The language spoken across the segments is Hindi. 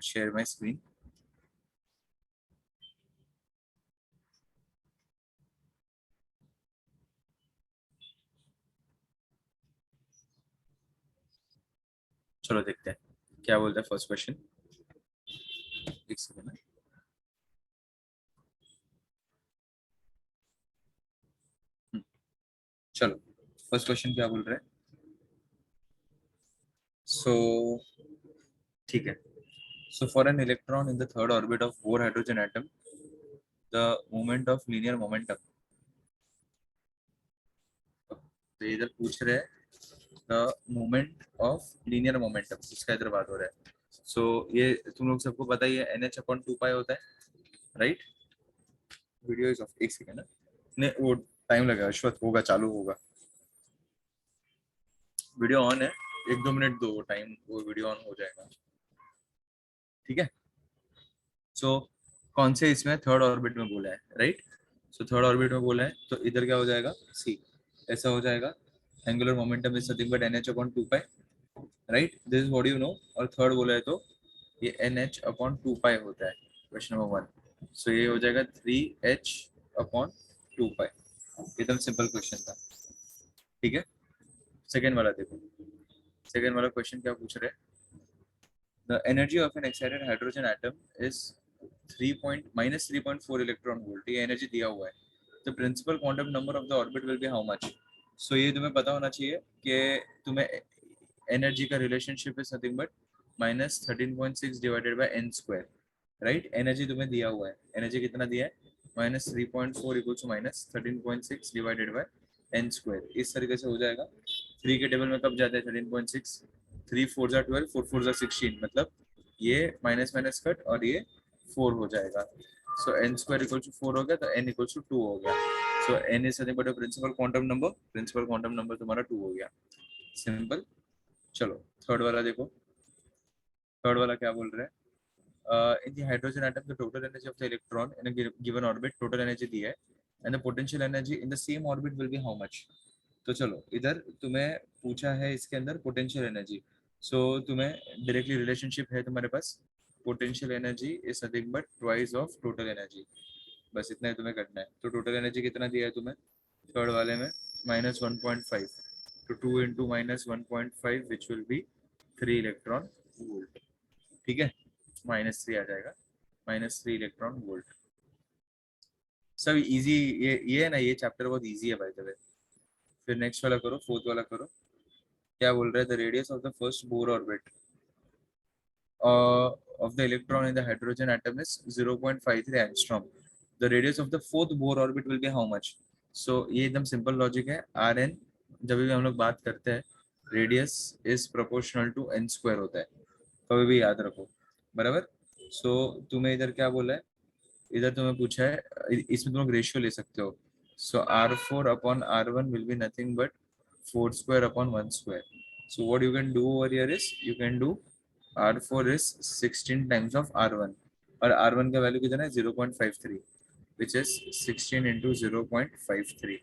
share my screen. चलो देखते हैं क्या बोलता है फर्स्ट क्वेश्चन। एक सेकंड। चलो फर्स्ट क्वेश्चन क्या बोल रहे हैं। सो ठीक है। So for an electron in the third orbit of Bohr hydrogen atom, the moment of linear momentum, तो इधर पूछ रहे हैं the moment of linear momentum, इसका इधर बात हो रहा है। सो ये तुम लोग सबको पता ही है NH/2 पाई होता है, राइट। वीडियो इज ऑफ, एक सेकेंड नहीं, वो टाइम लगेगा, अश्वत होगा, चालू होगा। वीडियो ऑन है, 1-2 मिनट दो टाइम, वो वीडियो ऑन हो जाएगा, ठीक है। सो कौन से इसमें थर्ड ऑर्बिट में बोला है, राइट। सो थर्ड ऑर्बिट में बोला है तो इधर क्या हो जाएगा, सी ऐसा हो जाएगा। Angular momentum is nothing but NH/2 pi, right, this is what you know. और थर्ड बोला है तो ये NH/2 पाई होता है, क्वेश्चन नंबर 1। सो ये हो जाएगा 3H/2 पाई, एकदम सिंपल क्वेश्चन था, ठीक है। सेकेंड वाला देखो, सेकेंड वाला क्वेश्चन क्या पूछ रहे हैं। The energy of an excited hydrogen atom is 3.4 electron volt, ये एनर्जी दिया हुआ है। The principal quantum number of the orbit will be how much? So ये तुम्हें पता होना चाहिए कि तुम्हें एनर्जी का relationship is nothing but -13.6 divided by n square, right. Energy तुम्हें दिया हुआ है, एनर्जी कितना दिया है, -3.4 equal to -13.6 divided by n square. इस तरीके से हो जाएगा। 3 के टेबल में कब जाता है 13.6, 3 4 जा 12, 4 4 जा 16, मतलब ये माइनस माइनस कट और ये 4 हो जाएगा। सो n स्क्वायर इक्वल टू 4 हो गया, तो n इक्वल टू 2 हो गया। So n is nothing but principal quantum number, principal quantum number तुम्हारा 2 हो गया, सिंपल। चलो थर्ड वाला देखो, थर्ड वाला क्या बोल रहे हैं। In the hydrogen atom, the total energy of the electron in a given orbit, total energy दी है, and the potential energy in the same orbit will be how much? तो चलो इधर तुम्हें पूछा है इसके अंदर पोटेंशियल एनर्जी। सो तुम्हें डायरेक्टली रिलेशनशिप है तुम्हारे पास, potential energy is nothing but twice of total energy, बस इतना ही तुम्हें करना है। तो टोटल एनर्जी कितना दिया है तुम्हें थर्ड वाले में, -1.5, तो 2 into -1.5 which will be 3 electron volt, ठीक है। -3 आ जाएगा, -3 इलेक्ट्रॉन वोल्ट। सब इजी, ये है ना, ये चैप्टर बहुत इजी है भाई द। फिर नेक्स्ट वाला करो, फोर्थ वाला करो। क्या बोल रहे हैं, the radius of the first Bohr orbit of the electron in the hydrogen atom is 0.53 angstrom. The radius of the fourth Bohr orbit will be how much? So ये एकदम सिंपल लॉजिक है। Rn जब भी हम लोग बात करते हैं, radius is proportional to n square होता है, कभी भी याद रखो, बराबर। सो तुम्हें इधर क्या बोला है, इधर तुम्हें पूछा है, इसमें तुम लोग रेशियो ले सकते हो। सो R4/R1 will be nothing but 4 square upon 1 square. So what you can do over here is you can do R4 is 16 times of R1, और R1 का वैल्यू कितना है 0.53, which is 16 into 0.53.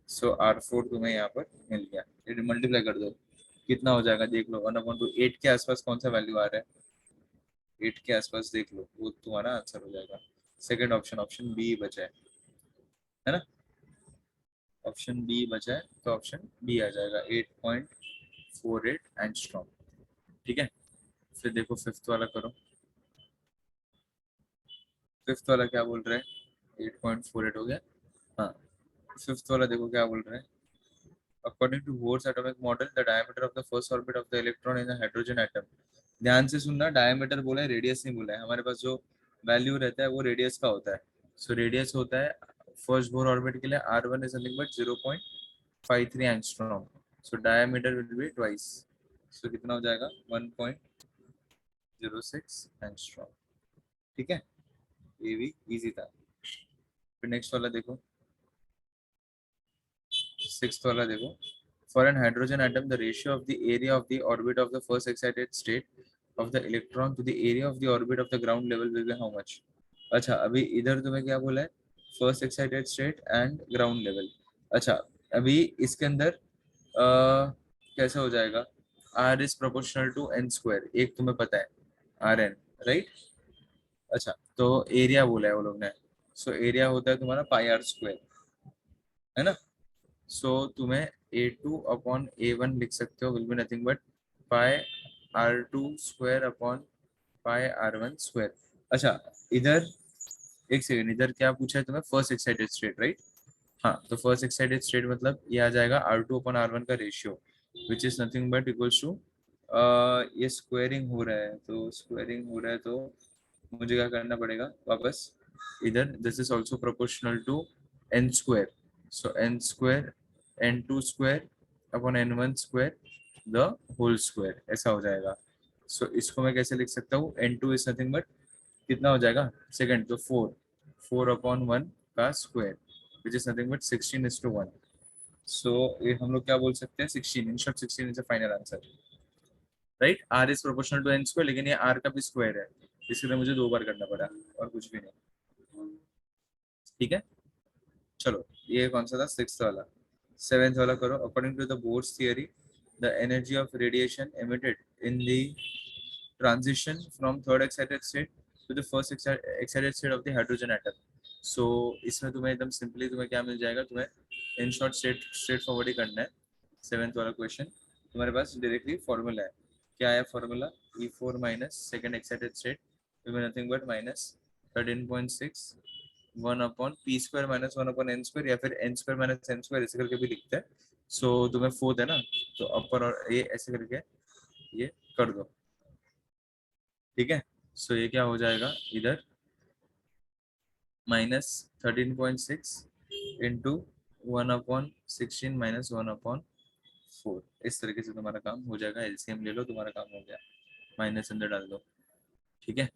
So R4 तुम्हें यहाँ पर मिल गया, ये मल्टीप्लाई कर दो कितना हो जाएगा देख लो, 1/2। 8 के आसपास कौन सा वैल्यू आ रहा है, 8 के आसपास देख लो, वो तुम्हारा आंसर हो जाएगा। सेकेंड ऑप्शन, ऑप्शन बी बचा है ना, ऑप्शन बी बचा है, तो ऑप्शन बी आ जाएगा 8.48 एंगस्ट्रॉम, ठीक है। फिर देखो फिफ्थ वाला करो, फिफ्थ वाला क्या बोल रहा है, 8.48 हो गया, हाँ। फिफ्थ वाला देखो क्या बोल रहा है, according to Bohr's atomic model the diameter of the first orbit of the electron in the hydrogen atom. ध्यान से सुनना, डायमीटर बोला है, रेडियस नहीं बोला है। हमारे पास जो वैल्यू रहता है वो रेडियस का होता है। सो रेडियस होता है फर्स्ट बोर ऑर्बिट के लिए R1 is nothing but 0.53 angstrom, so diameter will be twice, so कितना हो जाएगा 1.06 एंगस्ट्रॉम, ठीक है। ये भी इजी था। फिर नेक्स्ट वाला देखो, सिक्स्थ वाला देखो, for an hydrogen atom the ratio of the area of the orbit of the first excited state of the electron to the area of the orbit of the ground level will be how much. अच्छा अभी इधर तुम्हें क्या बोला है, first excited state and ground level. अच्छा अभी इसके अंदर कैसे हो जाएगा, r is proportional to N square, एक तुम्हें पता है आर एन, राइट। अच्छा, तो एरिया बोला है वो लोग ने, सो एरिया होता है तुम्हारा पाई आर स्क्वायर, है ना। सो तुम्हें a two upon a one लिख सकते हो, will be nothing but pi r two square upon pi r one square. अच्छा, इधर एक सेकेंड, इधर क्या पूछा है तुम्हें, फर्स्ट एक्साइटेड स्टेट, राइट। हाँ, तो फर्स्ट एक्साइटेड स्टेट मतलब ये आ जाएगा r two upon r one का ratio, which is nothing but equals to, ये स्क्वायरिंग हो रहा है, तो स्क्वायरिंग हो रहा है तो मुझे क्या करना पड़ेगा वापस, इधर this is also proportional to N square, so n square n two square upon n one square the whole square, ऐसा हो जाएगा। सो इसको मैं कैसे लिख सकता हूँ, n two is nothing but कितना हो जाएगा सेकंड, तो फोर, फोर अपॉन वन का square which is nothing but 16:1। So ये हम लोग क्या बोल सकते हैं, 16, in short 16 is a final answer, right. R is proportional to N square, लेकिन ये आर का भी स्क्वायर है, इसलिए मुझे दो बार करना पड़ा और कुछ भी नहीं। ठीक है, चलो ये कौन सा था, सिक्स्थ वाला। सेवेंथ वाला करो, according to the Bohr's theory the energy of radiation emitted in the transition from third excited state to the first excited state of the hydrogen atom। so इसमें तुम्हें एकदम सिंपली तुम्हें क्या मिल जाएगा, तुम्हें इन शॉर्ट स्ट्रेट फॉरवर्ड ही करना है। सेवेंथ वाला क्वेश्चन तुम्हारे पास डायरेक्टली फॉर्मूला है, क्या है formula, E four minus second excited state nothing but minus 13.6 one upon p square minus one upon n square, या फिर n square minus n square ऐसे करके भी लिखते हैं। सो तुम्हें फोर्थ है ना, तो अपर और ये ऐसे करके ये कर दो, ठीक है। सो ये क्या हो जाएगा इधर, -13.6 इंटू 1/16 -1/4, इस तरीके से तुम्हारा काम हो जाएगा। एलसीएम ले लो, तुम्हारा काम हो गया, माइनस अंदर डाल दो, ठीक है।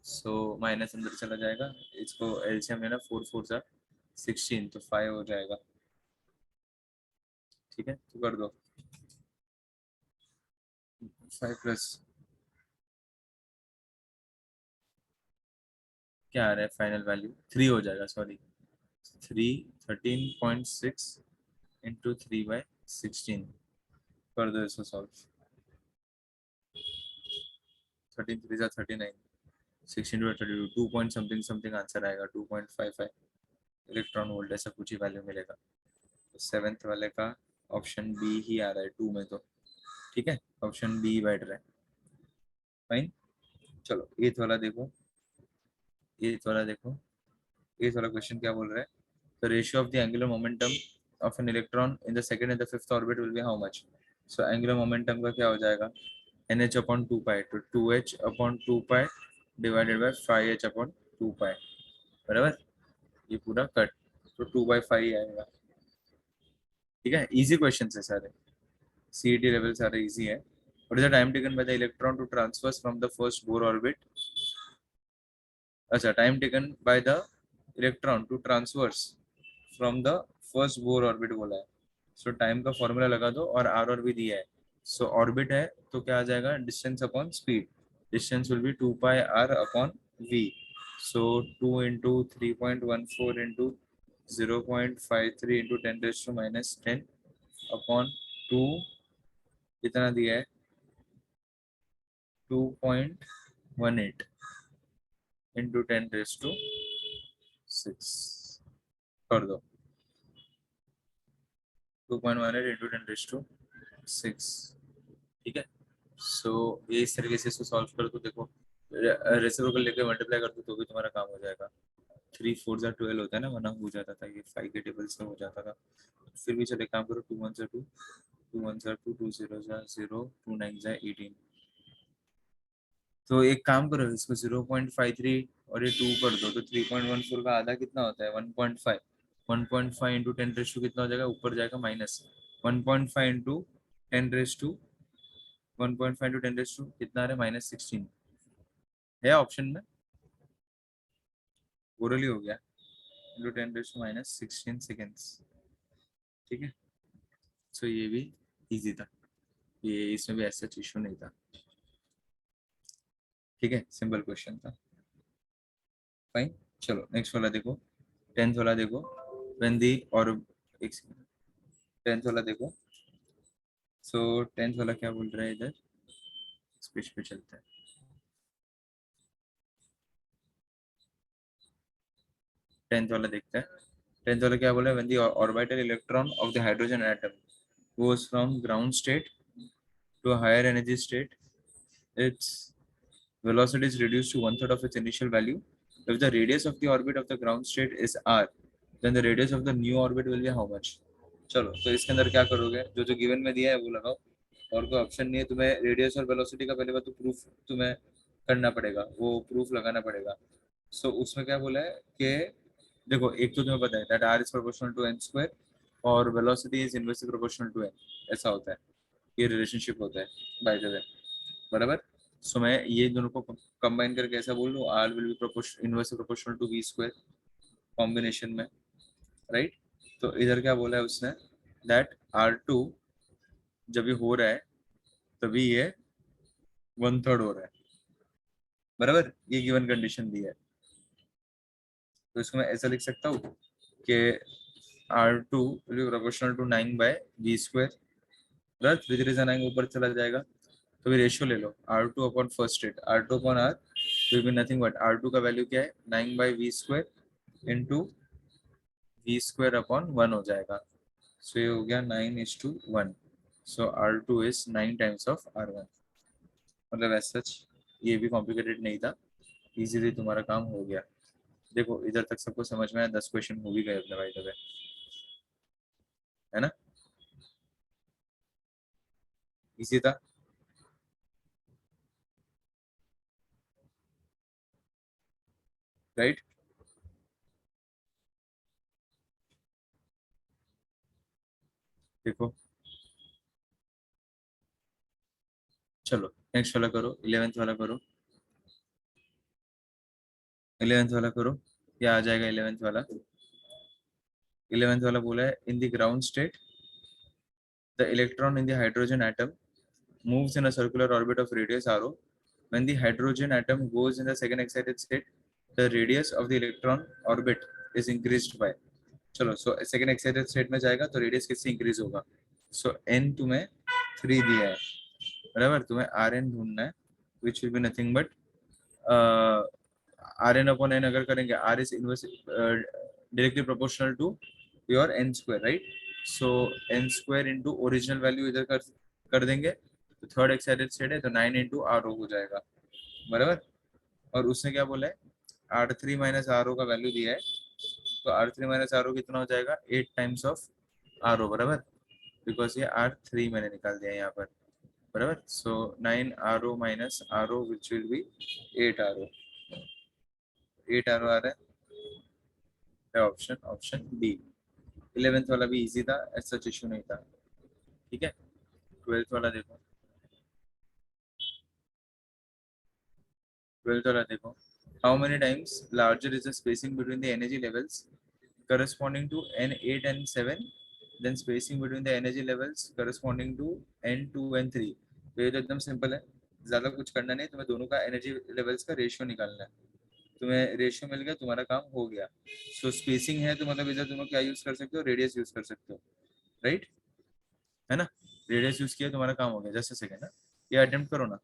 सो माइनस अंदर चला जाएगा, इसको एलसीएम लेना, 4 4 जा 16, तो 5 हो जाएगा, ठीक है। तो कर दो 5 प्लस क्या आ रहा है फाइनल वैल्यू, 3 हो जाएगा, सॉरी 3, 13.6 इंटू 3/16, कर दो इसको सॉल्व, 13 3 जा 39, 16 to 32, 2 point something something answer आएगा, 2.55 इलेक्ट्रॉन वोल्ट, ऐसा कुछ ही वैल्यू मिलेगा। तो सेवेंथ वाले का ऑप्शन बी ही आ रहा है टू में, तो ठीक है, ऑप्शन बी बैठ रहा है, फाइन। चलो एथ वाला देखो, एथ वाला देखो, एथ वाला क्वेश्चन क्या बोल रहा है, the ratio of the angular momentum of an electron in the second and the fifth orbit will be how much. So angular momentum का क्या हो जाएगा, NH अपॉन 2 पाई, तो 2H upon 2 pi divided by 5H upon 2 पाई, बराबर, ये पूरा कट, तो 2/5 आएगा, ठीक है। इजी क्वेश्चन है सारे, सीईटी लेवल सारे इजी है। What is the time taken by the electron to transfer from the first Bohr orbit, अच्छा time taken by the electron to traverse from the first Bohr orbit बोला है। सो टाइम का फॉर्मूला लगा दो, और भी दिया है। सो ऑर्बिट है तो क्या आ जाएगा, distance upon speed, distance will be 2 πr upon v। So 2 into 3.14 into 0.53 into 10⁻⁻10 upon 2, कितना दिया है, 2.18 इंटू 10⁻6, कर दो 2.18 इंटू 10⁻6, ठीक है। सो ये इस तरीके से इसको सॉल्व कर दो, देखो रेसिप्रोकल लेके मल्टीप्लाई कर दो तो भी तुम्हारा काम हो जाएगा। 3 4 जा 12 होता है ना, वरना हो जाता था, ये 5 के टेबल से हो जाता था। फिर भी चले काम करो, 2 1 जा 2, 2 1 जा 2, 2 0 जा 0, 2 9 जा 18। तो एक काम करो, इसको 0.53 और ये 2 कर दो, तो 3.14 का आधा कितना होता है, 1.5, 1.5 इंटू 10⁻, कितना हो जाएगा, ऊपर जाएगा माइनस 1.5 इंटू 10⁻, 1.5 इंटू 10⁻, कितना आ रहा है, -16 है ऑप्शन में, ओरली हो गया, इंटू 10⁻⁻16 सेकेंड्स, ठीक है। सो ये भी इजी था, ये इसमें भी ऐसा इशू नहीं था, ठीक है, सिंपल क्वेश्चन था, फाइन। चलो नेक्स्ट वाला देखो, टेंथ वाला देखो, व्हेन दी और एक टेंथ वाला देखो, सो 10th वाला क्या बोल रहा है इधर, स्पीच पे चलता है। 10th वाला देखते हैं। 10th वाला क्या बोला है, when the orbital electron of the hydrogen atom goes from ground state to a higher energy state, its velocity is reduced to one third of its initial value. If the radius of the orbit of the ground state is r, then the radius of the new orbit will be how much? चलो तो इसके अंदर क्या करोगे, जो जो गिवन में दिया है वो लगाओ, और कोई ऑप्शन नहीं है। तुम्हें रेडियस और वेलोसिटी का पहले बात तो प्रूफ तुम्हें करना पड़ेगा, वो प्रूफ लगाना पड़ेगा। सो उसमें क्या बोला है कि देखो, एक तो तुम्हें पता है that R is proportional to N square और velocity is inversely proportional to N, ऐसा होता है, ये रिलेशनशिप होता है बाय द वे, बराबर। सो मैं ये दोनों को कंबाइन करके ऐसा बोल दूं, r will be proportional inversely proportional to v square combination में, राइट। तो इधर क्या बोला है उसने, दैट आर टू जब ये हो रहा है तभी ये वन थर्ड हो रहा है, बराबर, ये गिवन कंडीशन दी है। तो इसको मैं ऐसा लिख सकता हूँ कि r two will be proportional to 9/v², बराबर, धीरे धीरे से ऊपर चला जाएगा। तो भी रेशियो ले लो, R two upon first rate, R two upon R will be nothing but R two का वैल्यू क्या है 9/v² इंटू v² अपॉन 1 हो जाएगा। सो ये हो गया 9:1। So R two is 9 times of r1। मतलब एज सच ये भी कॉम्प्लिकेटेड नहीं था, इजीली तुम्हारा काम हो गया। देखो इधर तक सबको समझ में आया, 10 क्वेश्चन हो भी गए अपने भाई दबे, है ना, इजी था। राइट, देखो चलो नेक्स्ट वाला करो, 11th वाला करो। 11th वाला करो, क्या आ जाएगा 11th वाला। 11th वाला बोला है in the ground state the electron in the hydrogen atom moves in a circular orbit of radius rho. When the hydrogen atom goes in the second excited state, the radius of the electron orbit is increased by, चलो सो सेकंड एक्साइटेड स्टेट में जाएगा तो रेडियस किससे इंक्रीज होगा। सो एन तुम्हें 3 दिया है, बराबर, तुम्हें आर एन ढूंढना है which will be nothing but r n upon n अगर करेंगे, r is inverse directly proportional to your n square, right. So n square into original value इधर कर देंगे, तो थर्ड एक्साइटेड स्टेट है तो 9 इंटू आर ओ हो जाएगा, बराबर। और उसने क्या बोला है, r three minus are o का वैल्यू दिया है, तो r three minus are o कितना हो जाएगा 8 टाइम्स ऑफ आर ओ, बराबर, बिकॉज ये आर थ्री मैंने निकाल दिया यहाँ पर, बराबर। So 9 R O minus are O which will be 8 R O, 8 R O आ रहा है ऑप्शन, ऑप्शन डी। 11th वाला भी इजी था, ऐसा इशू नहीं था, ठीक है। 12th वाला देखो, 12th वाला देखो, how many times larger is the spacing between the energy levels corresponding to n8 and 7, then spacing between the energy levels corresponding to n2 and 3। तो ये तो एकदम सिंपल है, ज्यादा कुछ करना नहीं, तुम्हें दोनों का एनर्जी लेवल्स का रेशियो निकालना है। तुम्हें रेशियो मिल गया, तुम्हारा काम हो गया। सो स्पेसिंग है तो मतलब इधर तुम क्या यूज कर सकते हो, रेडियस यूज कर सकते हो, राइट, है ना। रेडियस यूज किया, तुम्हारा काम हो गया। जस्ट सेकेंड ना, ये अटेम्प्ट करो ना।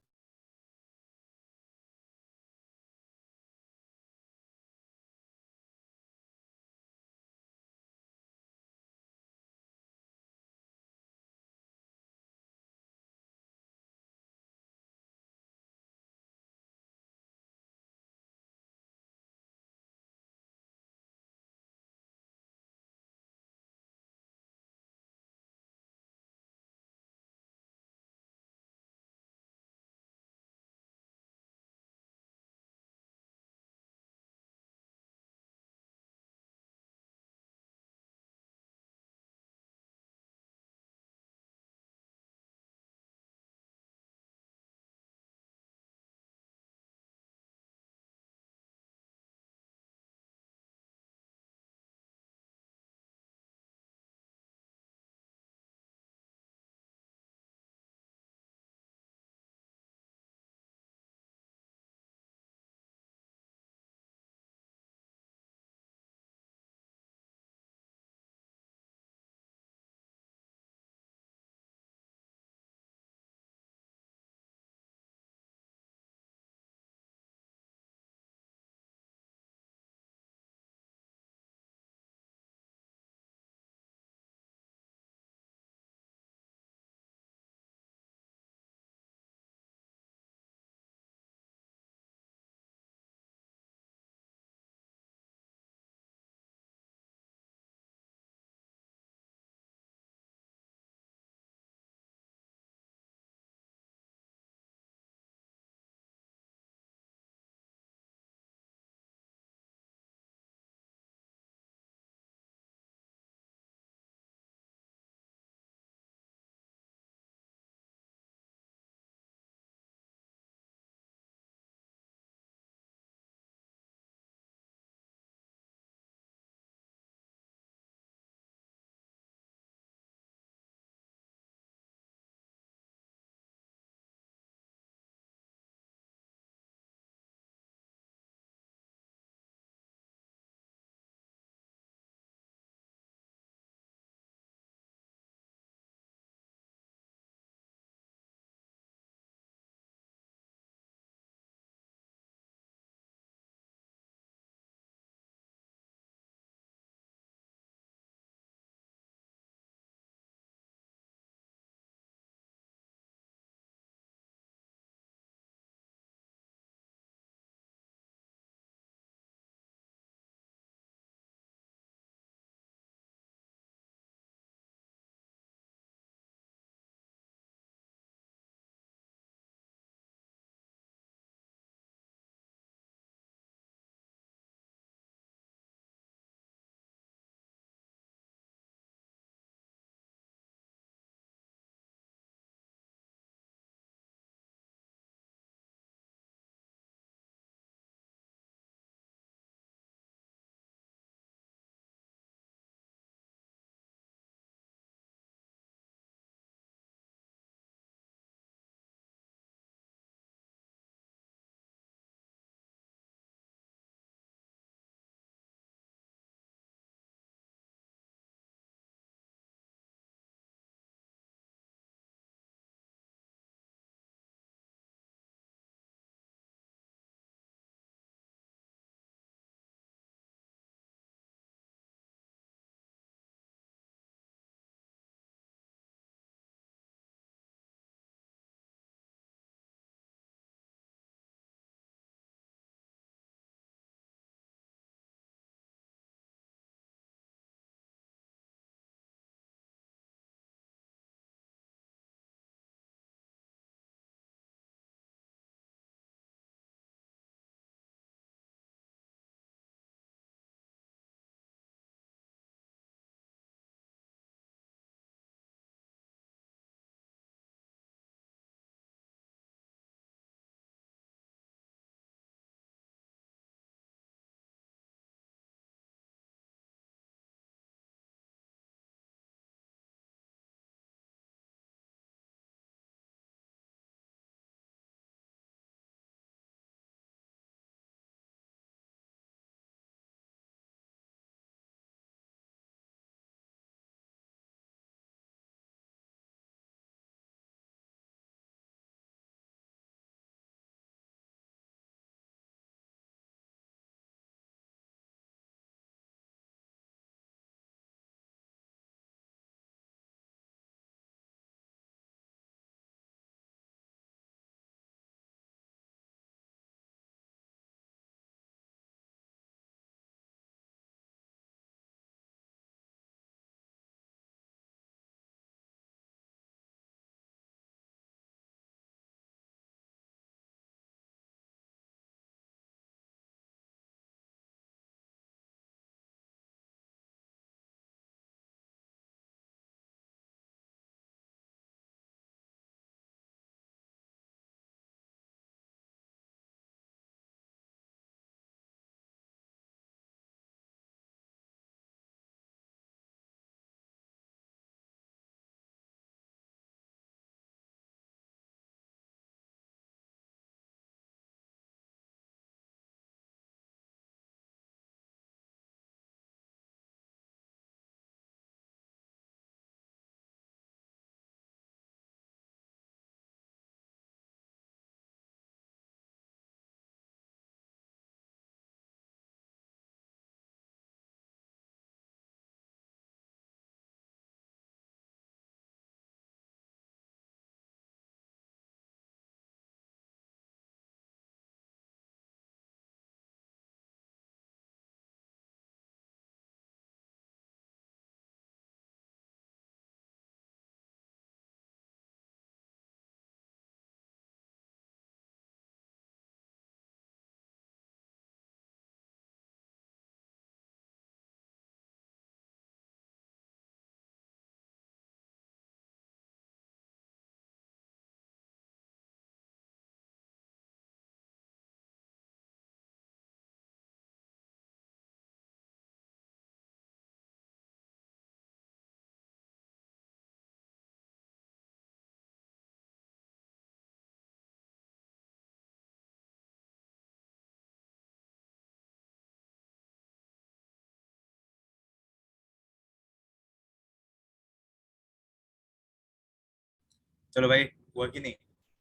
चलो भाई, हुआ कि नहीं?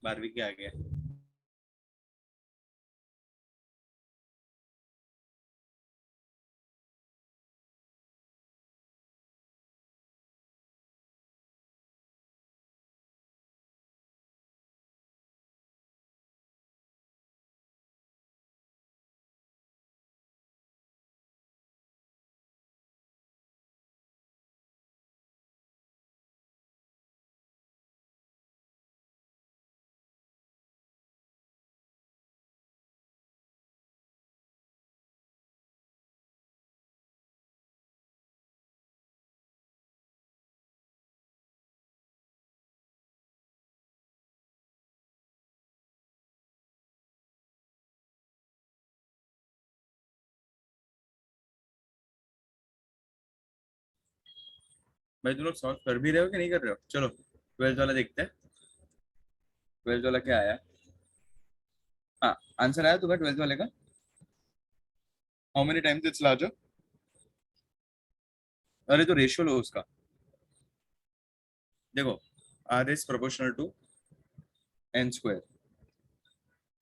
12वीं के आ गया। भाई तुम लोग सॉल्व कर भी रहे हो कि नहीं कर रहे हो? चलो 12th वाला देखते हैं। 12th वाला क्या आया? हाँ, आंसर आया तुम्हें 12th वाले का? How many times it's larger? अरे तो रेशियो लो उसका। देखो, r is proportional to N square.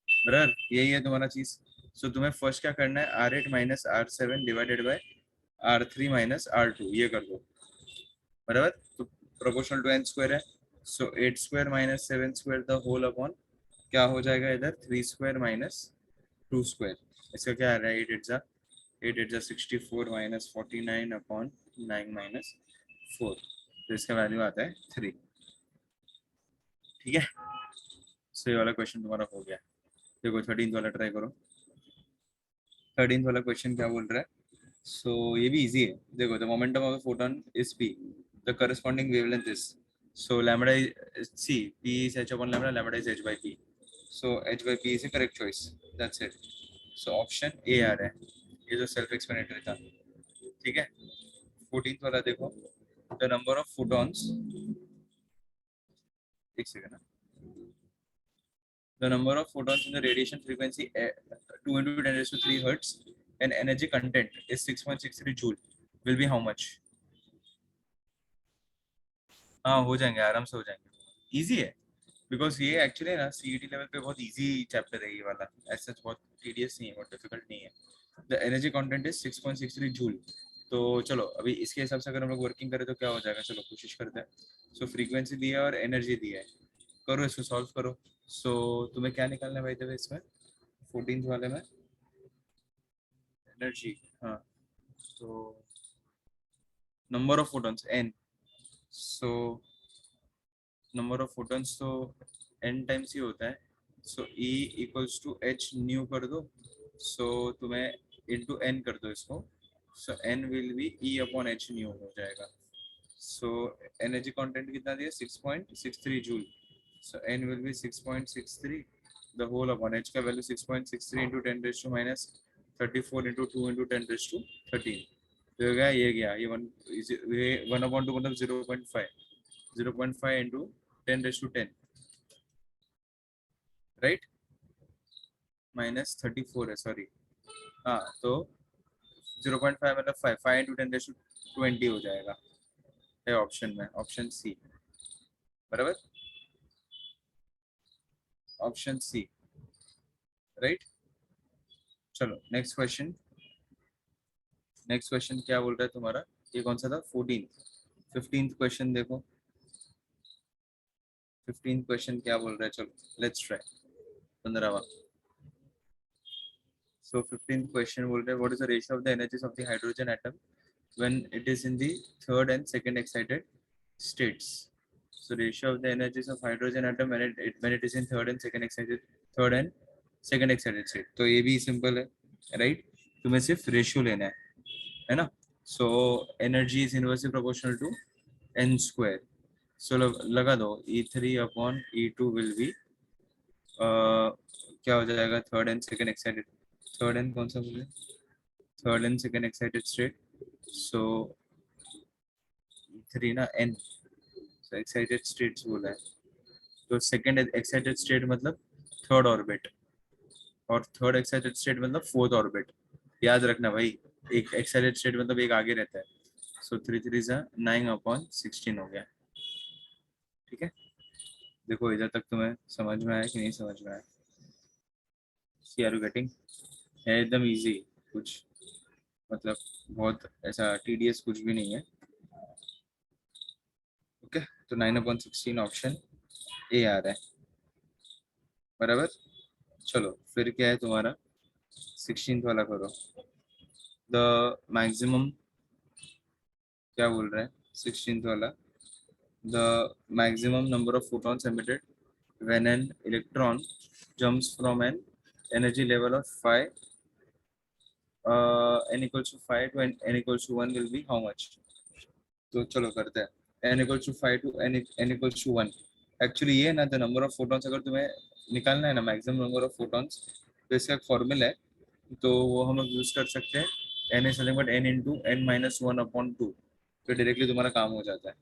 बराबर, यही है तुम्हारा चीज। सो तुम्हें फर्स्ट क्या करना है, R8 - R7 divided by R3 - R2, ये कर दो। बराबर, तो प्रोपोर्शनल टू एन स्क्वायर है। So 8 square minus 7 square the whole upon, क्या हो जाएगा इधर, 3 स्क्वायर माइनस 2 स्क्वायर। इसका क्या आ रहा है, 8 8 64 माइनस 49 अपॉन 9 माइनस 4। तो इसका वैल्यू आता है 3। ठीक है, सो ये वाला क्वेश्चन तुम्हारा हो गया। देखो 13th वाला ट्राई करो। 13th वाला क्वेश्चन क्या बोल रहा है? सो ये भी इजी है। देखो, the momentum of the photon is p, the corresponding wavelength is, so lambda c, p is h upon lambda, lambda is h by p, so h by p is a correct choice, that's it। so option a आ रहा है, ये तो सेल्फ एक्सप्लेनेटरी था। ठीक है, 14th वाला देखो, द नंबर ऑफ फोटॉन्स, एक second, the number of photons in the radiation frequency 2 into 10 raised to 3 hertz and energy content is 6.63 joule will be how much? हाँ, हो जाएंगे, आराम से हो जाएंगे, इजी है। बिकॉज ये एक्चुअली ना सीईटी लेवल पे बहुत इजी चैप्टर है ये वाला, ऐसा बहुत टीडियस नहीं है, बहुत डिफिकल्ट नहीं है। The energy content is 6.63 joule. तो चलो अभी इसके हिसाब से अगर हम लोग वर्किंग करें तो क्या हो जाएगा, चलो कोशिश करते हैं। सो फ्रीक्वेंसी दी है और एनर्जी दी है, करो इसको सॉल्व करो। सो तुम्हें क्या निकालना है भाई देवे इसमें, 14th वाले में? एनर्जी, हाँ। तो number of photons N, so number of photons तो एन टाइम्स ही होता है। So E equals to H nu कर दो। सो तुम्हें इंटू एन कर दो इसको। So N will be E upon H nu हो जाएगा। सो एनर्जी कंटेंट कितना दिया, 6.63 joule. So N will be 6.63 the whole upon H का वैल्यू 6.63 इंटू 10⁻34 इंटू 2 इंटू 10⁻13। तो हो गया, ये गया, ये 1/2 मतलब 0.5, 0.5 इंटू 10⁻10, राइट, -34 है, सॉरी। हाँ, तो 0.5 मतलब 5 इंटू 10⁻20 हो जाएगा, है ऑप्शन में, ऑप्शन सी। बराबर, ऑप्शन सी, राइट। चलो नेक्स्ट क्वेश्चन। नेक्स्ट क्वेश्चन क्या बोल रहा है तुम्हारा, ये कौन सा था, 14? 15th क्वेश्चन देखो। 15th क्वेश्चन क्या बोल रहा है, चलो लेट्स ट्राई। 15वां। सो 15th क्वेश्चन बोल रहे हैं, what is the ratio of the energies of the hydrogen atom when it is in the third and second excited states? So ratio of the energies of hydrogen atom when it is in third and second excited state। तो ये भी सिंपल है, राइट। तुम्हें सिर्फ रेशियो लेना है ना। So energy is inversely proportional to N square. So लगा दो, E3 upon E2 will be क्या हो जाएगा, third and second excited, third and कौन सा बोले, third and second excited state. So E3 ना एन, सो एक्साइटेड स्टेट्स बोला है, तो सेकेंड एक्साइटेड स्टेट मतलब थर्ड ऑर्बिट, और थर्ड एक्साइटेड स्टेट मतलब फोर्थ ऑर्बिट। याद रखना भाई, एक एक्साइटेड स्टेट मतलब एक आगे रहता है। सो 3 3 9 अपॉन 16 हो गया। ठीक है, देखो इधर तक तुम्हें समझ में आया कि नहीं समझ में आया? See are you getting? है एकदम इजी, कुछ मतलब बहुत ऐसा टीडीएस कुछ भी नहीं है। ओके, तो 9/16 ऑप्शन ए आ रहा है, बराबर। चलो फिर क्या है तुम्हारा, 16th वाला करो। द मैक्सिमम, क्या बोल रहा है 16th वाला, the maximum number of photons emitted when an electron jumps from an energy level of 5 n equals to 5 to n equals to 1 will be how much? तो चलो करते हैं n equals to 5 to n equals to 1। Actually ये ना, द नंबर ऑफ फोटॉन्स अगर तुम्हें निकालना है ना, मैक्सिमम नंबर ऑफ फोटॉन्स, तो इसका एक फॉर्मूला है, तो वो हम लोग यूज कर सकते हैं, n is nothing but n into n minus 1/2, तो डायरेक्टली तुम्हारा काम हो जाता है,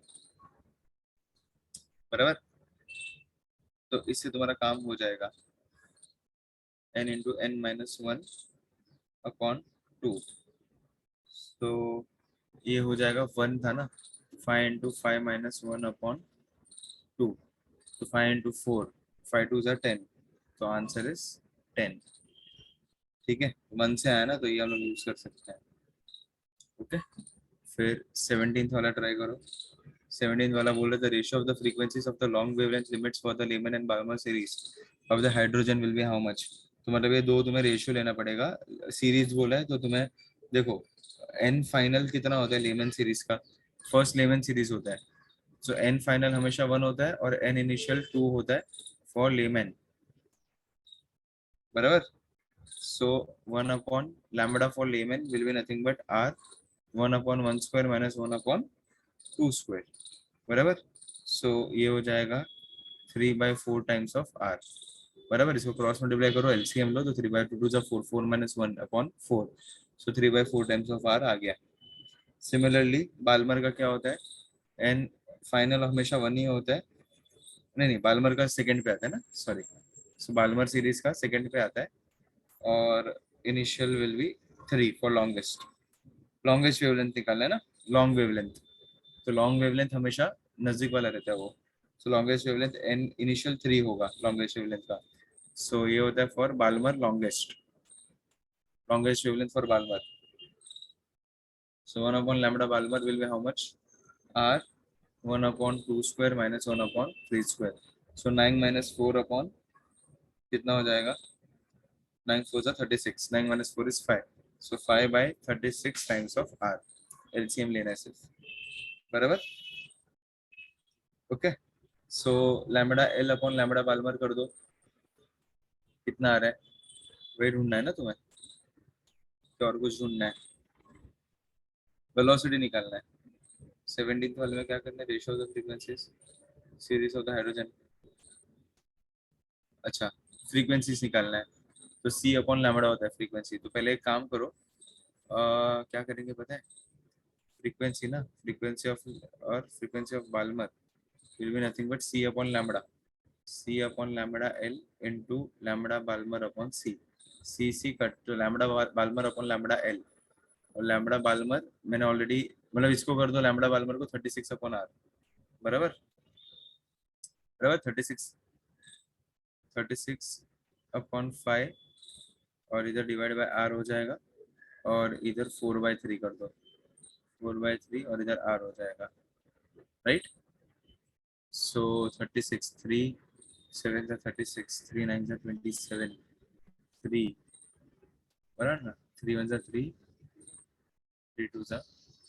बराबर। तो इससे तुम्हारा काम हो जाएगा n इंटू n माइनस 1/2, तो ये हो जाएगा 1 था ना, 5 इंटू 5 माइनस 1/2, तो 5 इंटू 4, 5 2 ज़ा 10, तो आंसर इज 10। ठीक है, मन से आया ना, तो ये हम लोग यूज कर सकते हैं। ओके, फिर 17th वाला ट्राई करो। 17th वाला बोल रहे थे ratio of the frequencies of the long wavelength limits for the Lyman and Balmer series of the hydrogen will be how much. तो मतलब ये दो तुम्हें रेशियो लेना पड़ेगा, सीरीज बोला है तो तुम्हें देखो एन फाइनल कितना होता है लेमन सीरीज का, फर्स्ट लेमन सीरीज होता है, सो एन फाइनल हमेशा 1 होता है और एन इनिशियल 2 होता है फॉर लेमन, बराबर। So 1/λ for Lyman will be nothing but R 1/1 square minus 1/2 square, बराबर। सो ये हो जाएगा 3/4 टाइम्स ऑफ आर, बराबर। इसको क्रॉस मल्टीप्लाई करो, एलसीएम लो, तो 3/2 = 4, 4 minus 1/4, so 3/4 times of R आ गया। सिमिलरली बाल्मर का क्या होता है, एन फाइनल हमेशा 1 ही होता है, नहीं नहीं बाल्मर का सेकंड पे आता है ना, सॉरी, सो बाल्मर सीरीज का सेकंड पे आता है, और initial will be 3 for longest, longest wavelength निकालना है ना, लॉन्ग वेवलेंथ, तो लॉन्ग वेवलेंथ हमेशा नजदीक वाला रहता है वो, so longest wavelength n initial 3 होगा लॉन्गेस्ट वेवलेंथ का, सो ये होता है for Balmer longest, longest wavelength for Balmer. So 1/λ Balmer will be how much? R 1/2 square minus 1/3 square. So 9 minus 4 upon कितना हो जाएगा? 9 4 is 36. 9 minus 4 is 5. So 5/36 times of R. LCM लेना है सिर्फ, बराबर। Okay, so lambda L upon lambda Balmer कर दो, कितना आ रहा है? वही ढूंढना है ना तुम्हें, तो और कुछ ढूंढना है, वेलोसिटी निकालना है। 17th वाले में क्या करना है, ratio of the frequencies series of the hydrogen, अच्छा फ्रीक्वेंसीज निकालना है, तो सी अपॉन लैम्बडा होता है फ्रीक्वेंसी। तो पहले एक काम करो, क्या करेंगे पता है, फ्रीक्वेंसी ना, फ्रीक्वेंसी ऑफ, और frequency of Balmer will be nothing but C upon lambda, C upon lambda L into lambda Balmer upon C, C cut, तो lambda Balmer upon lambda L, और लैम्बडा बाल्मर मैंने ऑलरेडी, मतलब इसको कर दो लैम्बडा बाल्मर को 36 अपॉन आर, बराबर, बराबर 36/5, और इधर डिवाइड बाय आर हो जाएगा, और इधर 4/3 कर दो, 4/3, और इधर आर हो जाएगा, राइट। सो 36, 3 7 सा 36, 3 9 सा 27, 3, बराबर ना, 3 1 सा 3, 3 2 सा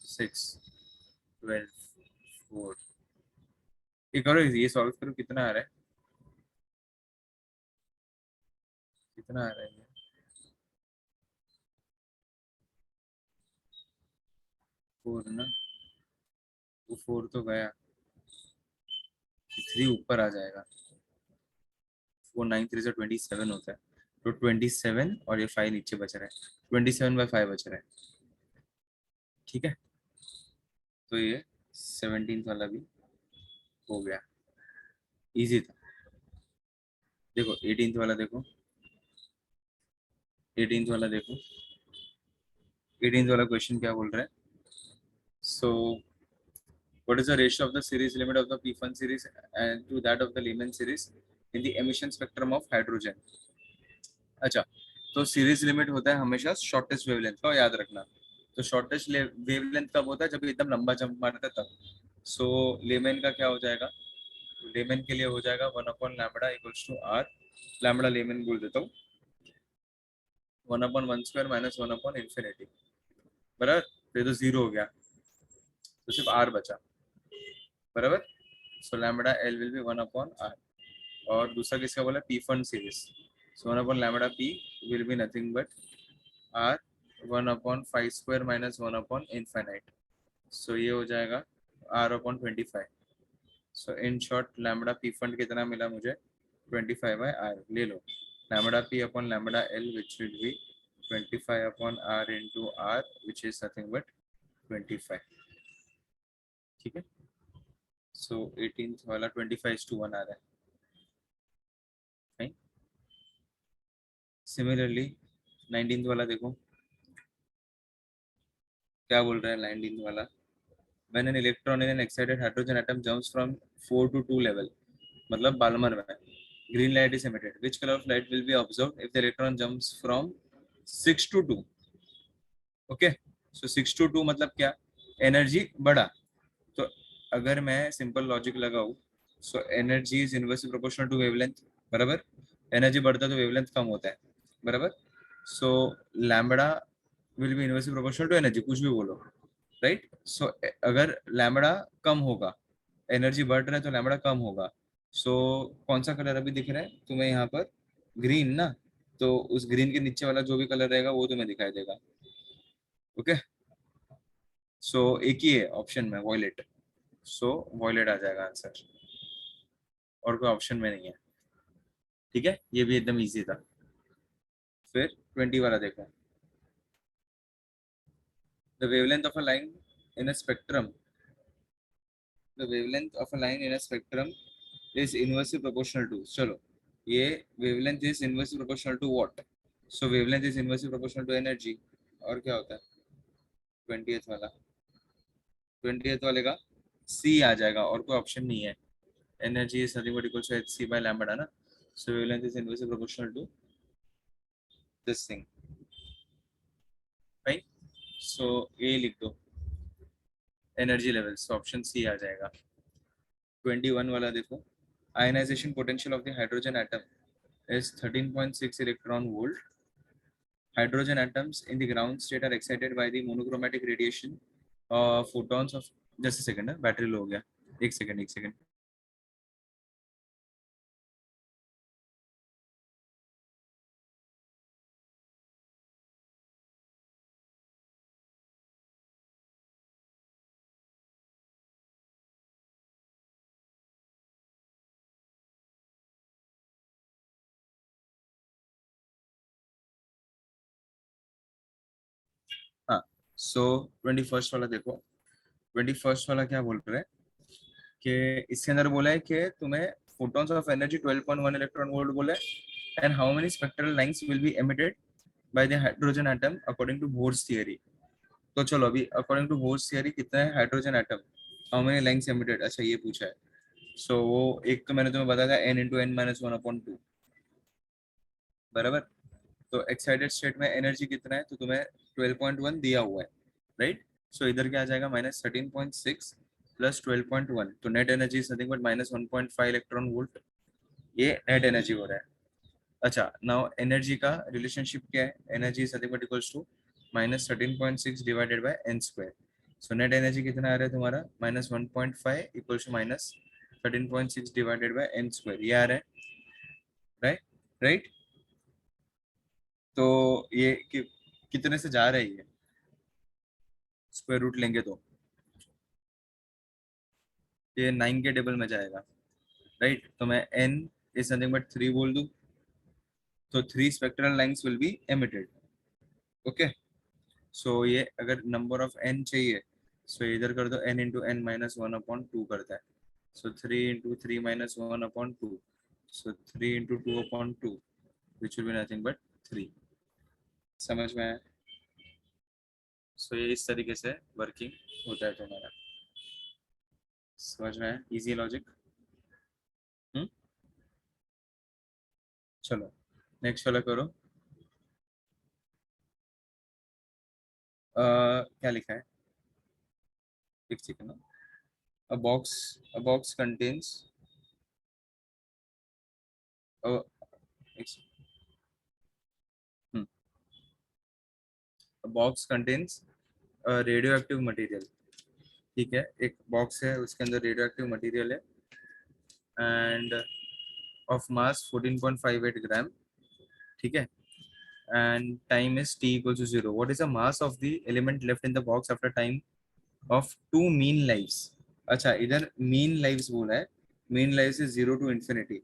6, 12, 4, ये करो, ये सॉल्व करो, कितना आ रहा है, कितना आ रहा है, 4 ना, वो 4 तो गया, 3 ऊपर आ जाएगा, 4 9 3 से 27 होता है, तो 27, और ये 5 नीचे बच रहा है, 27/5 बच रहा है, ठीक है। तो ये 17th वाला भी हो गया, इजी था। देखो 18th वाला देखो, 18th वाला देखो, 18th वाला क्वेश्चन क्या बोल रहा है, सो What is the ratio of the series limit of the P1 series and to that of the Lyman series in the emission spectrum of hydrogen? अच्छा, तो सीरीज लिमिट होता है हमेशा शॉर्टेस्ट वेवलेंथ का, याद रखना। तो शॉर्टेस्ट वेवलेंथ कब होता है? जब एकदम लंबा जंप मारता है तब। सो लेमेन का क्या हो जाएगा? लेमेन के लिए हो जाएगा 1/λ equals to R. Lambda Lyman बोल देता हूँ, 1/1² माइनस 1/∞। बराबर, ये तो जीरो हो गया, तो सिर्फ आर बचा। बराबर, so lambda L will be 1/r। और दूसरा किसका बोला? P Pfund series. So 1/λp will be nothing but r 1/5² minus 1/∞। So ये हो जाएगा r/25। So in short lambda P Pfund कितना मिला मुझे? 25/r। ले लो lambda p upon lambda l which will be 25/r into r which is nothing but 25। ठीक है, सो 18th वाला 25:1 आ रहा है। सिमिलरली 19th वाला देखो क्या बोल रहा है। 19th वाला, when an electron in an excited hydrogen atom jumps from 4 to 2 level, मतलब बाल्मर में green light is emitted, which color of light will be observed if the electron jumps from 6 to 2? Okay, so 6 to 2 मतलब क्या? एनर्जी बढ़ा। तो अगर मैं सिंपल लॉजिक लगाऊं, so energy is inversely proportional to wavelength. बराबर, एनर्जी बढ़ता है तो वेवलेंथ कम होता है। बराबर, so lambda will be inversely proportional to energy, कुछ भी बोलो, राइट। सो अगर लैम्बडा कम होगा, एनर्जी बढ़ रहा है तो लैम्बडा कम होगा। सो कौन सा कलर अभी दिख रहा है तुम्हें यहाँ पर? ग्रीन ना। तो उस ग्रीन के नीचे वाला जो भी कलर रहेगा वो तुम्हें दिखाई देगा। ओके, सो एक ही है ऑप्शन में, वॉयलेट। सो वॉयलेट आ जाएगा आंसर, और कोई ऑप्शन में नहीं है। ठीक है, ये भी एकदम इजी था। फिर 20 वाला देखो, the wavelength of a line in a spectrum, the wavelength of a line in a spectrum is inversely proportional to. चलो, ये wavelength is inversely proportional to what? So wavelength is inversely proportional to energy. और क्या होता है 20th वाला? 20th वाले का सी आ जाएगा, और कोई ऑप्शन नहीं है। Energy is nothing but equal to H C by lambda ना। So wavelength is inversely proportional to this thing, right. So ये लिख दो एनर्जी लेवल्स, ऑप्शन सी आ जाएगा। 21 वाला देखो, ionization potential of the hydrogen atom is 13.6 electron volt. Hydrogen atoms in the ground state are excited by the monochromatic radiation photons of, just a second, battery low हो गया, एक सेकंड। हाँ, सो 21st वाला देखो। 21st वाला क्या बोल रहा है कि इसके अंदर बोला है कि तुम्हें photons of energy 12.1 electron volt बोला है, and how many spectral lines will be emitted by the hydrogen atom according to Bohr's theory। तो चलो अभी अकॉर्डिंग टू बोर्स थियरी कितना है hydrogen atom, how many lines emitted, अच्छा ये पूछा है। सो वो एक तो मैंने तुम्हें बताया था n इंटू एन माइनस 1/2। बराबर, तो एक्साइटेड स्टेट में एनर्जी कितना है? तो तुम्हें 12.1 दिया हुआ है, राइट। सो इधर क्या आ जाएगा? -13.6 प्लस 12.1, तो net energy is nothing but -1.5 electron volt. ये नेट एनर्जी हो रहा है। अच्छा, नाउ एनर्जी का रिलेशनशिप क्या है? Energy is nothing but equals to -13.6 divided by n square. So net energy कितना आ रहा है तुम्हारा? -1.5 equals to -13.6 divided by n square, ये आ रहा है, राइट। राइट, तो ये कितने से जा रहा है? ये स्क्वायर रूट लेंगे तो ये 9 के टेबल में जाएगा, राइट। तो मैं n इज नथिंग बट 3 बोल दूं, तो 3 spectral lines will be emitted. Okay, so ये अगर नंबर ऑफ n चाहिए, सो इधर कर दो n इंटू एन माइनस 1/2 करता है। सो 3 into 3 minus 1/2, so 3 into 2/2 which will be nothing but 3। समझ में आया? सो ये इस तरीके से वर्किंग होता है तुम्हारा। समझ में है? Easy logic. चलो नेक्स्ट वाला करो। क्या लिखा है? एक second. a box contains a, एक- hmm, a box contains a radioactive material। ठीक है, एक बॉक्स है, उसके अंदर रेडियो एक्टिव मटेरियल है एंड ऑफ मास 14.58 ग्राम। ठीक है, and time is t equals to 0। What is the mass of the element left in the box after time of two mean lives? अच्छा, इधर mean lives बोला है। mean lives is 0 to infinity।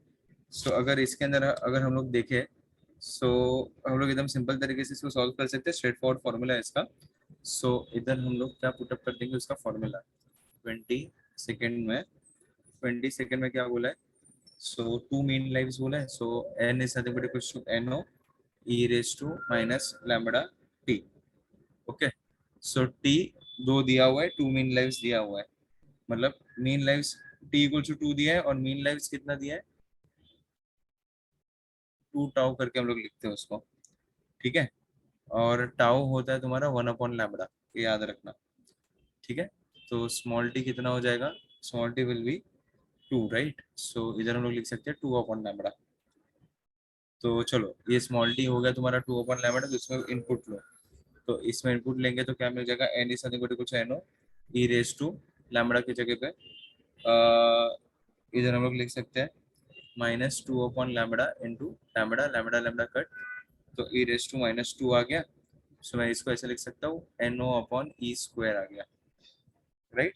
so अगर इसके अंदर अगर हम लोग देखें, so हम लोग एकदम सिंपल तरीके से इसको सॉल्व कर सकते हैं। स्ट्रेट फॉरवर्ड फॉर्मूला है इसका। so इधर हम लोग क्या पुटअप कर देंगे, उसका फॉर्मूला 20 सेकेंड में। 20 सेकेंड में क्या बोला है? सो टू मीन लाइव्स बोला है। So n is nothing but equals to no e raised to minus lambda t। Okay, so t दो दिया हुआ है, टू मीन लाइव्स दिया हुआ है, मतलब mean lives t equal to 2 दिया है और मीन लाइव्स कितना दिया है? 2 टाउ करके हम लोग लिखते हैं उसको। ठीक है, और टाउ होता है तुम्हारा 1/λ, ये याद रखना। ठीक है, तो स्मॉल टी कितना हो जाएगा? Small T will be 2, right? So इधर हम लोग लिख सकते हैं 2/λ। तो चलो, ये स्मॉल टी हो गया तुम्हारा 2/λ। तो इसमें इनपुट लो, तो इसमें इनपुट लेंगे तो क्या मिल जाएगा? N is nothing but equal to N O e raise to lambda की जगह पे इधर हम लोग लिख सकते हैं -2/λ into lambda, lambda lambda cut, तो ई रेज टू -2 आ गया। सो मैं इसको ऐसे लिख सकता हूँ N O upon E square आ गया, राइट?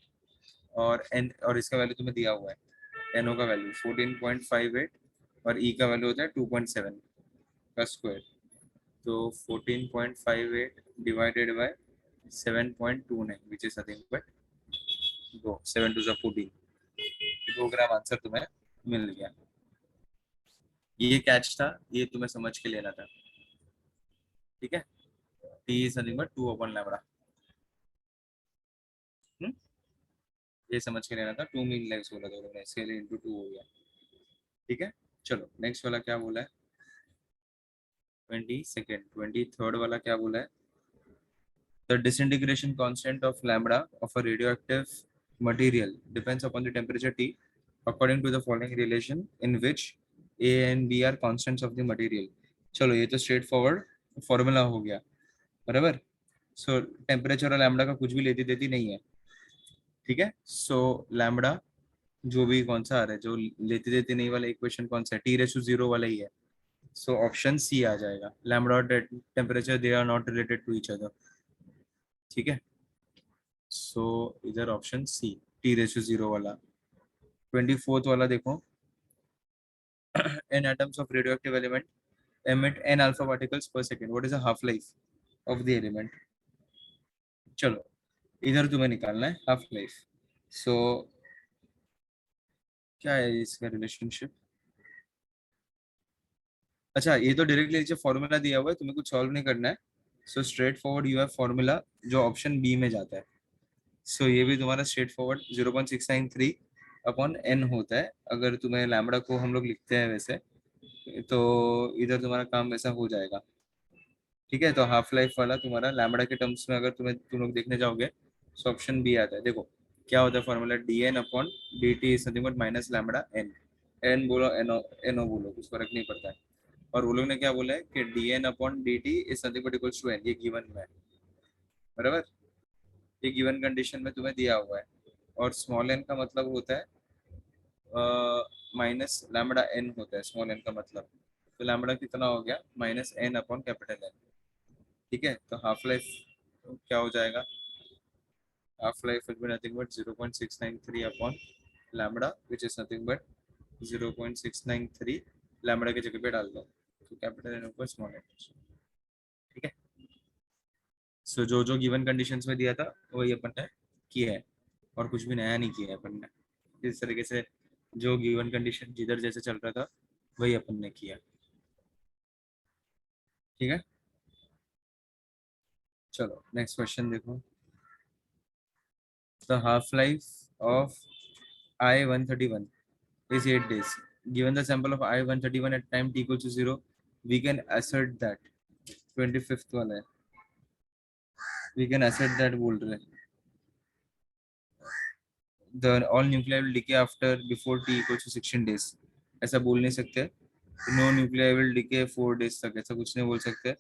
और एन और इसका वैल्यू तुम्हें दिया हुआ है, एन ओ का वैल्यू 14.58 और ई का वैल्यू होता है 2.7 का स्क्वायर। तो 14.58 divided by 7.29 which is nothing but 7 to 14, 2 gram answer तुम्हें मिल गया। ये कैच था, ये तुम्हें समझ के लेना था। ठीक है, टी इज नथिंग बट 2/λ। ये समझ के लेना था, 2 मीन लाइव्स बोला था उन्होंने, इसके लिए इंटू 2 हो गया। ठीक है, चलो नेक्स्ट वाला क्या बोला है? 22nd 23rd वाला क्या बोला है? The disintegration constant of lambda of a radioactive material depends upon the temperature T according to the following relation in which A and B are constants of the material। चलो, ये तो स्ट्रेट फॉरवर्ड फॉर्मूला हो गया, बराबर। सो टेम्परेचर और लैम्बडा का कुछ भी लेती देती नहीं है। ठीक है, सो लैम्बडा जो भी कौन सा आ रहा है, जो लेती देती नहीं वाला इक्वेशन कौन सा है? टी रेशो 0 वाला ही है। सो ऑप्शन सी आ जाएगा, लैम्बडा और temperature they are not related to each other. ठीक है, सो इधर ऑप्शन सी टी रेशो 0 वाला। 24th वाला देखो, n atoms of radioactive element emit n alpha particles per second। What is the half life of the element? चलो, इधर तुम्हें निकालना है हाफ लाइफ। सो क्या है इसका रिलेशनशिप? अच्छा, ये तो डायरेक्टली नीचे फॉर्मूला दिया हुआ है, तुम्हें कुछ सॉल्व नहीं करना है। So straight forward you have formula जो ऑप्शन बी में जाता है। सो ये भी तुम्हारा स्ट्रेट फॉरवर्ड 0.693 अपॉन एन होता है। अगर तुम्हें लैम्बडा को हम लोग लिखते हैं वैसे, तो इधर तुम्हारा काम वैसा हो जाएगा। ठीक है, तो हाफ लाइफ वाला तुम्हारा लैम्बडा के टर्म्स में अगर तुम लोग देखने जाओगे, तो ऑप्शन बी आता है। देखो क्या होता है formula, d N upon d t is nothing but minus lambda N. N बोलो एन ओ बोलो, कुछ फर्क नहीं पड़ता है। और वो लोग ने क्या बोला है कि d N upon d t is nothing but equals to N, ये गिवन में है, बराबर। ये गिवन कंडीशन में तुम्हें दिया हुआ है। और स्मॉल एन का मतलब होता है माइनस लैम्बडा एन होता है स्मॉल एन का मतलब। तो लैम्बडा कितना हो गया? Minus N upon capital N. ठीक है, तो हाफ लाइफ क्या हो जाएगा? Half life will be nothing but 0.693 upon lambda which is nothing but 0.693 lambda की जगह पे डाल दो, तो कैपिटल एन ऊपर स्मॉल एन। ठीक है, सो जो जो गिवन कंडीशंस में दिया था वही अपन ने किया है, और कुछ भी नया नहीं किया है अपन ने। इस तरीके से जो गिवन कंडीशन जिधर जैसे चल रहा था वही अपन ने किया। ठीक है, चलो नेक्स्ट क्वेश्चन देखो। The half life of I-131 is 8 days. Given the sample of I-131 at time t equals to 0, we can assert that 25th वाला है, we can assert that बोल रहे हैं the all nuclei will decay after before t equals to 16 days. ऐसा बोल नहीं सकते. No nuclei will decay 4 days तक, ऐसा कुछ नहीं बोल सकते.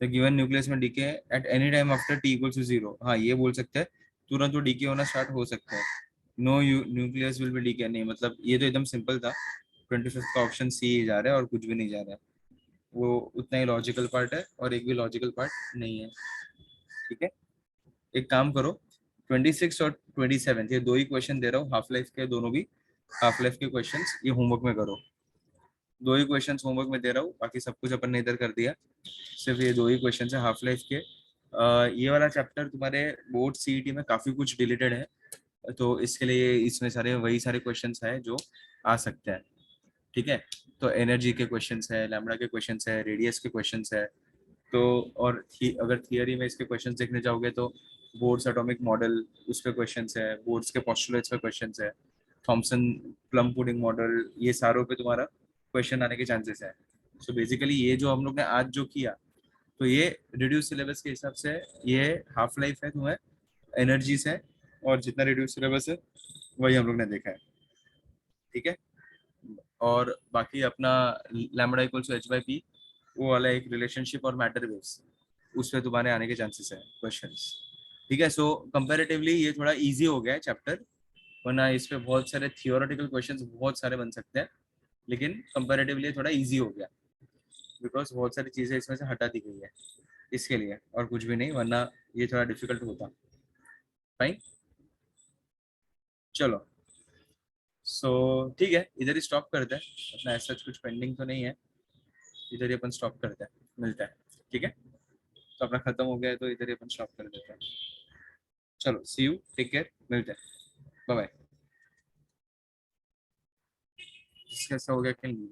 The given nucleus में decay at any time after t equals to 0. हाँ ये बोल सकते हैं, तुरंत वो decay होना स्टार्ट हो सकता है. No nucleus will be decay नहीं, मतलब ये तो एकदम सिंपल था. 25th का ऑप्शन सी जा रहा है और कुछ भी नहीं जा रहा है. वो उतना ही लॉजिकल पार्ट है और एक भी लॉजिकल पार्ट नहीं है. ठीक है, एक काम करो, 26 और 27 ये दो ही क्वेश्चन दे रहा हूँ हाफ लाइफ के, दोनों भी हाफ लाइफ के क्वेश्चंस, ये होमवर्क में करो. दो ही क्वेश्चंस होमवर्क में दे रहा हूँ, बाकी सब कुछ अपन ने इधर कर दिया. सिर्फ ये दो ही क्वेश्चन है हाफ लाइफ के. ये वाला चैप्टर तुम्हारे बोर्ड सीईटी में काफी कुछ डिलीटेड है, तो इसके लिए इसमें सारे वही सारे क्वेश्चंस है जो आ सकते हैं. ठीक है, तो एनर्जी के क्वेश्चंस है, लैम्बडा के क्वेश्चंस है, रेडियस के क्वेश्चंस है. तो और अगर थियरी में इसके क्वेश्चंस देखने जाओगे तो बोर्ड्स एटॉमिक मॉडल उस पे क्वेश्चंस है, बोर्ड्स के पोस्टुलेट्स पे क्वेश्चंस है, थॉमसन प्लम पुडिंग मॉडल, ये सारों पे तुम्हारा क्वेश्चन आने के चांसेस है. सो बेसिकली ये जो हम लोग ने आज जो किया, तो ये रिड्यूस सिलेबस के हिसाब से ये हाफ लाइफ है तुम्हें, एनर्जीज है, और जितना रिड्यूस सिलेबस है वही हम लोग ने देखा है. ठीक है, और बाकी अपना लैम्बडा इक्वल्स टू h/p वो वाला एक रिलेशनशिप और मैटर वेव्स, उस पे तुम्हारे आने के चांसेस है क्वेश्चंस. ठीक है, सो कंपैरेटिवली ये थोड़ा इजी हो गया है चैप्टर, वरना इस पे बहुत सारे थियोरेटिकल क्वेश्चंस बहुत सारे बन सकते हैं, लेकिन कंपैरेटिवली थोड़ा इजी हो गया बिकॉज बहुत सारी चीजें इसमें से हटा दी गई है इसके लिए, और कुछ भी नहीं, वरना ये थोड़ा डिफिकल्ट होता. फाइन, चलो. सो ठीक है, इधर ही स्टॉप करते हैं अपना, ऐसा कुछ पेंडिंग तो नहीं है, इधर ही अपन स्टॉप करते हैं, मिलता है. ठीक है, तो अपना खत्म हो गया है तो इधर ही अपन स्टॉप कर देते हैं. चलो, सी यू, टेक केयर, मिलते हैं, बाय बाय. कैसा हो गया, कहीं